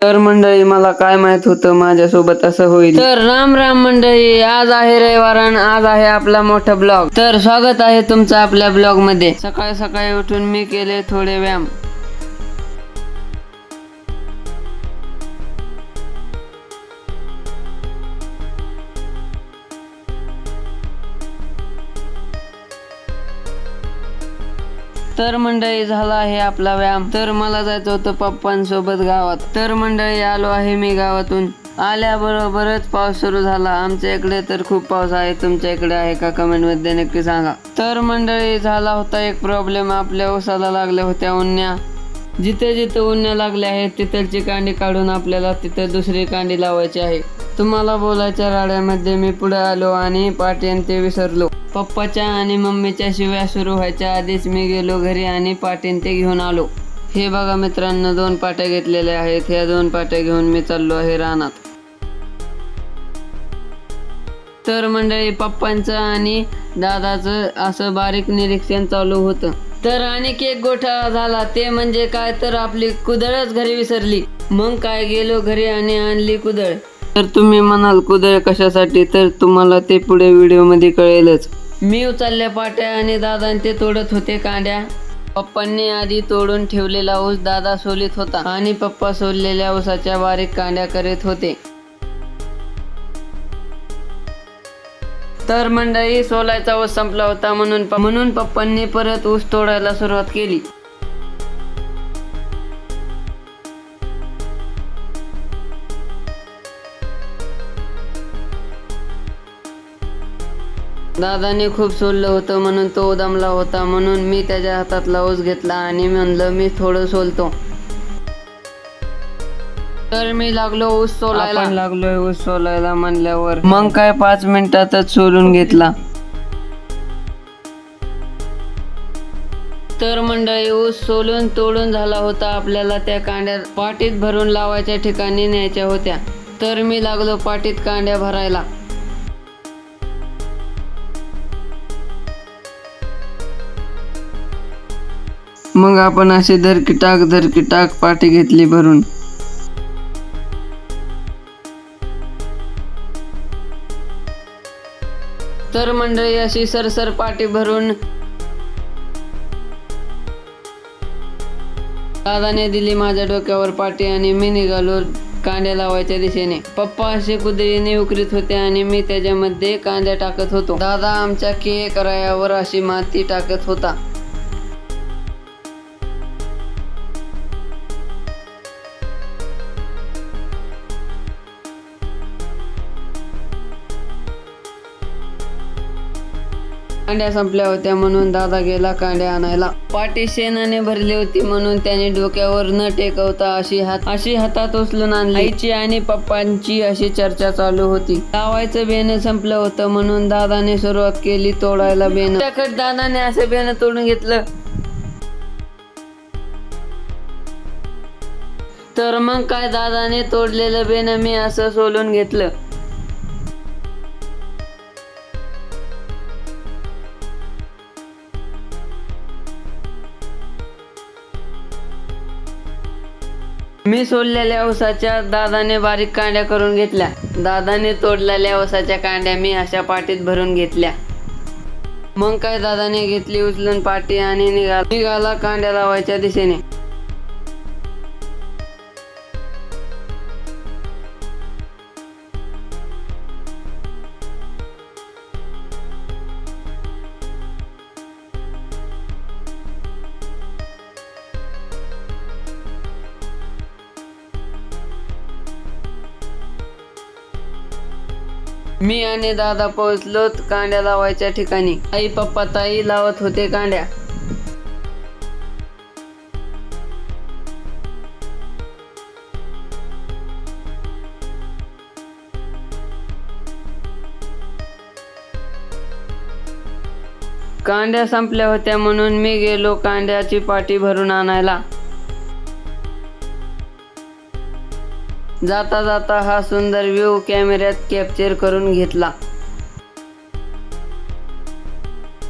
तर मंडळी, मला काय माहित होतं माझ्यासोबत असं होईल. तर राम राम मंडळी, आज आहे रविवार आणि आज आहे आपला मोठा ब्लॉग. तर स्वागत आहे तुमचं आपल्या ब्लॉग मध्ये. सकाळी सकाळी उठून मी केले थोडे व्यायाम. तर मंडळी, झाला आहे आपला व्यायाम. तर मला जायचं होतं पप्पांसोबत गावात. तर मंडळी, आलो आहे मी गावातून. आल्याबरोबरच पाऊस सुरू झाला. आमच्या इकडे तर खूप पाऊस आहे. तुमच्या इकडे आहे का कमेंट मध्ये नक्की सांगा. तर मंडळी, झाला होता एक प्रॉब्लेम. आपल्या ऊसाला लागल्या होत्या उन्या. जिथे जिथे उन्या लागल्या आहेत तिथलची कांडी काढून आपल्याला तिथे दुसरी कांडी लावायची आहे. तुम्हाला बोलायच्या राड्यामध्ये मी पुढे आलो आणि पाटी ते विसरलो. पप्पाच्या आणि मम्मीच्या शिव्या सुरू व्हायच्या आधीच मी गेलो घरी आणि पाटी ते घेऊन आलो. हे बघा मित्रांनो, 2 पाट्या घेतलेल्या आहेत. ह्या 2 पाट्या घेऊन मी चाललो आहे रानात. तर मंडळी, पप्पांचं आणि दादाचं असं बारीक निरीक्षण चालू होतं. तर आणखी एक गोठा झाला. ते म्हणजे काय, तर आपली कुदळच घरी विसरली. मग काय, गेलो घरी आणि आणली कुदळ. तर तुम्ही म्हणाल कुदळ कशासाठी, तर तुम्हाला ते पुढे व्हिडिओ मध्ये कळेलच. मी उचलल्या पाट्या आणि दादा ते तोडत होते कांड्या. पप्पांनी आधी तोडून ठेवलेला ऊस दादा सोलीत होता आणि पप्पा सोललेल्या ऊसाच्या बारीक कांड्या करीत होते. तर मंडळी, सोलायचा ऊस संपला होता म्हणून पप्पांनी परत ऊस तोडायला सुरुवात केली. दादाने खूप सोललं होतं म्हणून तो दमला होता. म्हणून मी त्याच्या हातातला ऊस घेतला आणि म्हणलं मी थोडं सोलतो. तर मी लागलोय ऊस सोलायला म्हणल्यावर मग काय 5 मिनिटातच सोलून घेतला. तर मंडळी, ऊस सोलून तोडून झाला होता. आपल्याला त्या कांड्या पाटीत भरून लावायच्या ठिकाणी न्यायच्या होत्या. तर मी लागलो पाटीत कांड्या भरायला. मग आपण अशी धरकी टाक पाटी घेतली भरून. तर मंडळी, अशी सरसर पाटी भरून दादाने दिली माझ्या डोक्यावर पाटी आणि मी निघालो कांड्या लावायच्या दिशेने. पप्पा असे कुदळीने उकरीत होते आणि मी त्याच्यामध्ये कांद्या टाकत होतो. दादा आमच्या करायावर अशी माती टाकत होता. कांड्या संपल्या होत्या म्हणून दादा गेला कांड्या आणायला. पाटी शेणाने भरली होती म्हणून त्याने डोक्यावर न टेकवता अशी हातात उचलून आणली. आईची आणि पप्पांची अशी चर्चा चालू होती. लावायचं बेन संपलं होतं म्हणून दादाने सुरुवात केली तोडायला बेन. त्याकडे दादाने असं बेन तोडून घेतलं. तर मग काय, दादाने तोडलेलं बेन मी असं सोलून घेतलं. मी सोललेल्या ऊसाच्या दादाने बारीक कांड्या करून घेतल्या. दादाने तोडलेल्या ऊसाच्या कांड्या मी अशा पाटीत भरून घेतल्या. मग काय, दादाने घेतली उचलून पाटी आणि निघाला कांड्या लावायच्या दिशेने. मी आणि दादा पोहोचलो कांड्या लावायच्या ठिकाणी. आई पप्पा ताई लावत होते कांड्या. कांड्या संपल्या होत्या म्हणून मी गेलो कांड्याची पाटी भरून आणायला. जाता जाता हा सुंदर व्ह्यू कॅमेऱ्यात कॅप्चर करून घेतला.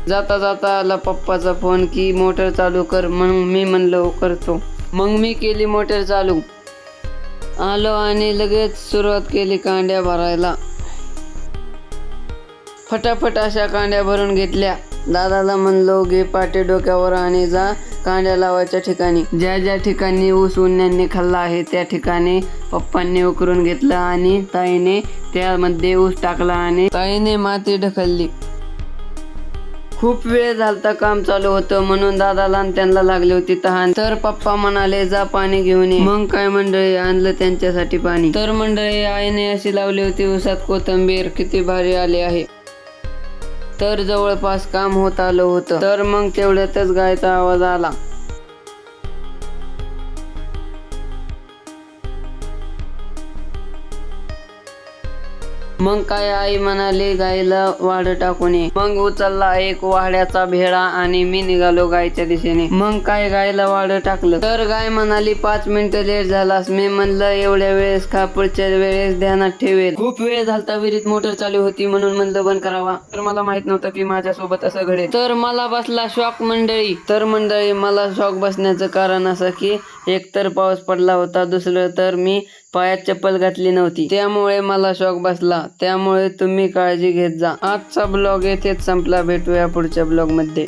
जाता जाता आला पप्पाचा फोन की मोटर चालू कर. मग मी म्हणलो करतो. मग मी केली मोटर चालू. आलो आणि लगेच सुरुवात केली कांड्या भरायला. फटाफट अशा कांड्या भरून घेतल्या. दादाला म्हणलो घे पाटे डोक्यावर आणि जा कांड्या लावायच्या ठिकाणी. ज्या ज्या ठिकाणी ऊस उन्हाने खाल्ला आहे त्या ठिकाणी पप्पांनी उकरून घेतलं आणि ताईने त्यामध्ये ऊस टाकला आणि ताईने माती ढकलली. खूप वेळ झालता काम चालू होतं म्हणून दादाला आणि त्यांना लागली होती तहान. तर पप्पा म्हणाले जा पाणी घेऊन ये. मग काय मंडळी आणलं त्यांच्यासाठी पाणी. तर मंडळी आईने अशी लावली होती ऊसात कोथिंबीर, किती भारी आली आहे. तर जवळपास काम होत आलं होतं. तर मग तेवढ्यातच गायचा आवाज आला. मग काय आई म्हणाली गायला वाढ टाकून ये. मग उचलला एक वाड्याचा भेडा आणि मी निघालो गायच्या दिशेने. मग काय गायला वाढ टाकलं. तर गाय म्हणाली 5 मिनिटं लेट झालास. मी म्हणलं एवढ्या वेळेस का, पुढच्या वेळेस ध्यानात ठेवेल. खूप वेळ झालता विहिरीत मोटर चालू होती म्हणून म्हणलं बंद करावा. तर मला माहित नव्हतं की माझ्यासोबत असं घडेल. तर मला बसला शॉक मंडळी. तर मंडळी मला शॉक बसण्याचं कारण असं की एकतर पाऊस पडला होता, दुसरं तर मी पायात चप्पल घातली नव्हती, त्यामुळे मला शॉक बसला. त्यामुळे तुम्ही काळजी घेत जा. आजचा ब्लॉग येथेच संपला. भेटूया पुढच्या ब्लॉग मध्ये.